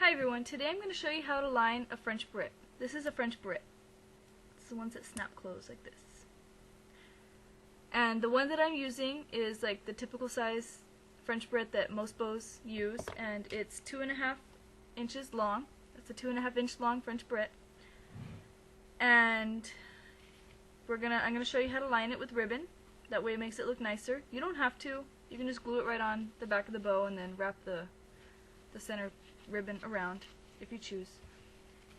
Hi everyone, today I'm going to show you how to line a French Barrette. This is a French Barrette. It's the ones that snap closed like this. And the one that I'm using is like the typical size French Barrette that most bows use, and it's 2.5 inches long. That's a 2.5 inch long French Barrette. And I'm going to show you how to line it with ribbon. That way it makes it look nicer. You don't have to. You can just glue it right on the back of the bow and then wrap the center ribbon around if you choose.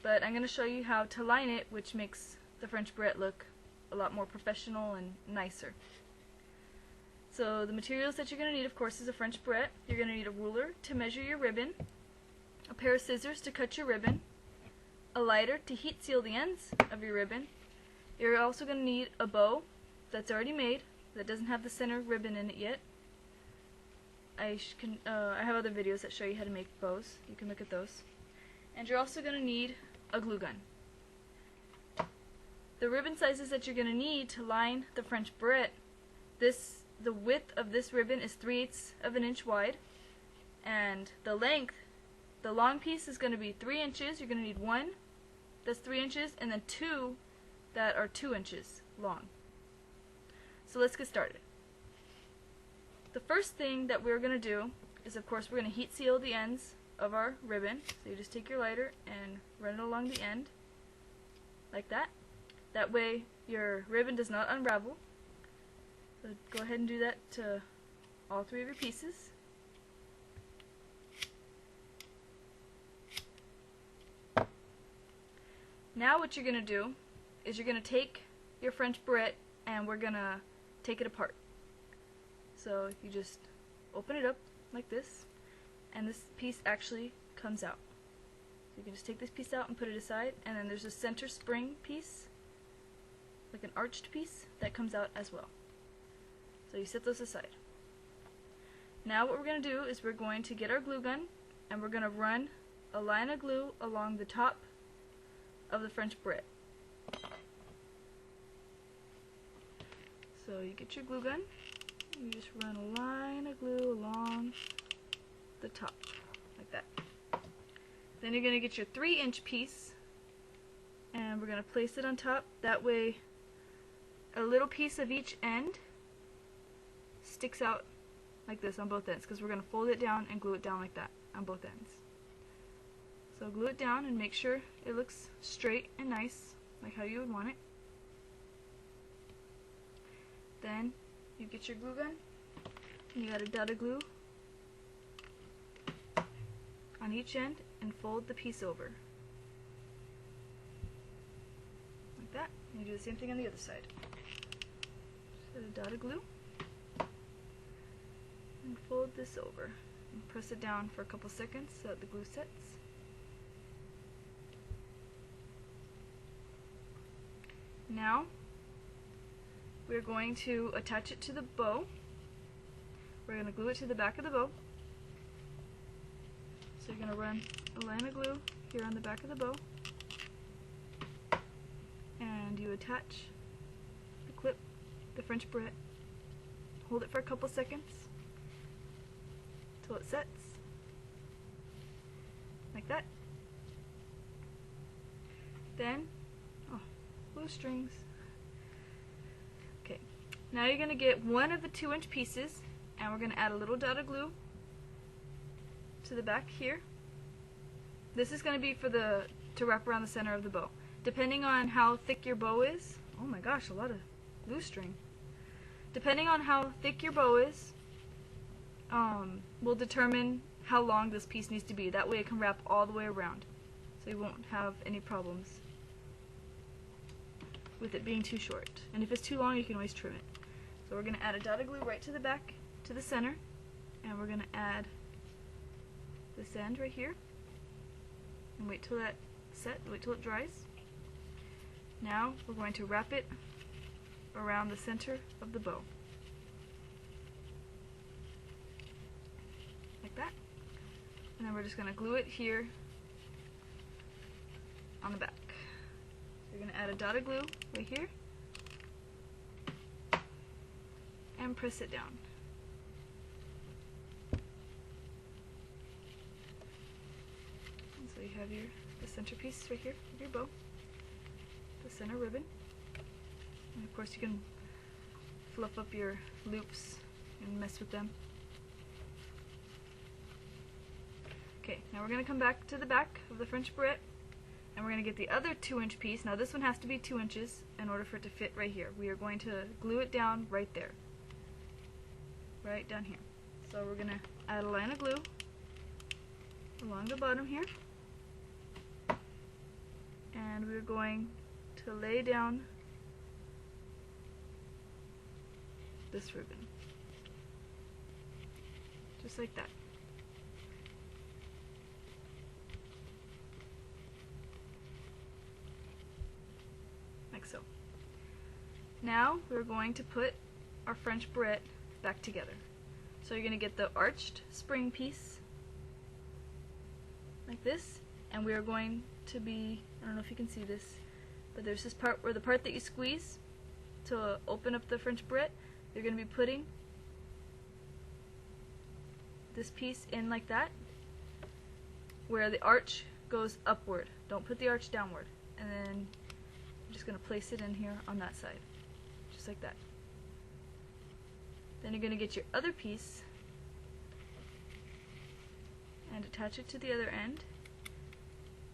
But I'm going to show you how to line it, which makes the French Barrette look a lot more professional and nicer. So the materials that you're going to need, of course, is a French Barrette. You're going to need a ruler to measure your ribbon, a pair of scissors to cut your ribbon, a lighter to heat seal the ends of your ribbon. You're also going to need a bow that's already made that doesn't have the center ribbon in it yet. I have other videos that show you how to make bows. You can look at those. And you're also going to need a glue gun. The ribbon sizes that you're going to need to line the French Barrette, the width of this ribbon is 3/8 of an inch wide, and the length, the long piece is going to be 3 inches. You're going to need one that's 3 inches, and then two that are 2 inches long. So let's get started. The first thing that we're going to do is, of course, we're going to heat seal the ends of our ribbon. So you just take your lighter and run it along the end like that. That way your ribbon does not unravel. So go ahead and do that to all 3 of your pieces. Now what you're going to do is you're going to take your French Barrette and we're going to take it apart. So you just open it up like this, and this piece actually comes out. So you can just take this piece out and put it aside, and then there's a center spring piece, like an arched piece, that comes out as well. So you set those aside. Now what we're going to do is we're going to get our glue gun, and we're going to run a line of glue along the top of the French Barrette. So you get your glue gun, you just run a line of glue along the top, like that. Then you're going to get your 3-inch piece, and we're going to place it on top. That way a little piece of each end sticks out like this on both ends, because we're going to fold it down and glue it down like that on both ends. So glue it down and make sure it looks straight and nice, like how you would want it. Then you get your glue gun, and you add a dot of glue on each end and fold the piece over. Like that. And you do the same thing on the other side. Just add a dot of glue and fold this over. And press it down for a couple seconds so that the glue sets. Now we're going to attach it to the bow. We're going to glue it to the back of the bow. So you're going to run a line of glue here on the back of the bow, and you attach the clip, the French Barrette. Hold it for a couple seconds till it sets, like that. Then, blue strings. Okay, now you're going to get one of the 2-inch pieces, and we're going to add a little dot of glue to the back here. This is going to be for to wrap around the center of the bow. Depending on how thick your bow is, oh my gosh, a lot of glue string. Depending on how thick your bow is, will determine how long this piece needs to be. That way it can wrap all the way around, so you won't have any problems with it being too short. And if it's too long, you can always trim it. So we're going to add a dot of glue right to the back, to the center, and we're going to add this end right here, and wait till that wait till it dries. Now we're going to wrap it around the center of the bow, like that, and then we're just going to glue it here on the back. You're going to add a dot of glue right here and press it down. you have the centerpiece right here of your bow, the center ribbon, and of course you can fluff up your loops and mess with them. Okay, now we're going to come back to the back of the French barrette, and we're going to get the other 2-inch piece. Now this one has to be 2 inches in order for it to fit right here. We are going to glue it down right there, right down here. So we're going to add a line of glue along the bottom here, and we're going to lay down this ribbon, just like that. Like so. Now we're going to put our French barrette back together. So you're going to get the arched spring piece like this, and we are going to be, I don't know if you can see this, but there's this part where the part that you squeeze to open up the French barrette, you're going to be putting this piece in like that, where the arch goes upward. Don't put the arch downward. And then I'm just going to place it in here on that side, just like that. Then you're going to get your other piece and attach it to the other end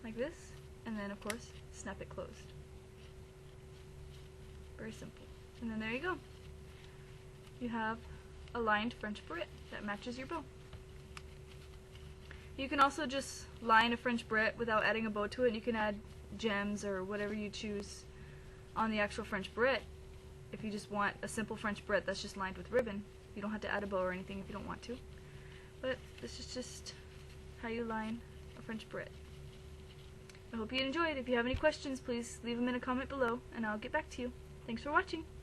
like this, and then of course snap it closed. Very simple. And then there you go. You have a lined French barrette that matches your bow. You can also just line a French barrette without adding a bow to it. You can add gems or whatever you choose on the actual French barrette. If you just want a simple French barrette that's just lined with ribbon, you don't have to add a bow or anything if you don't want to. But this is just how you line a French barrette. I hope you enjoyed. If you have any questions, please leave them in a comment below, and I'll get back to you. Thanks for watching.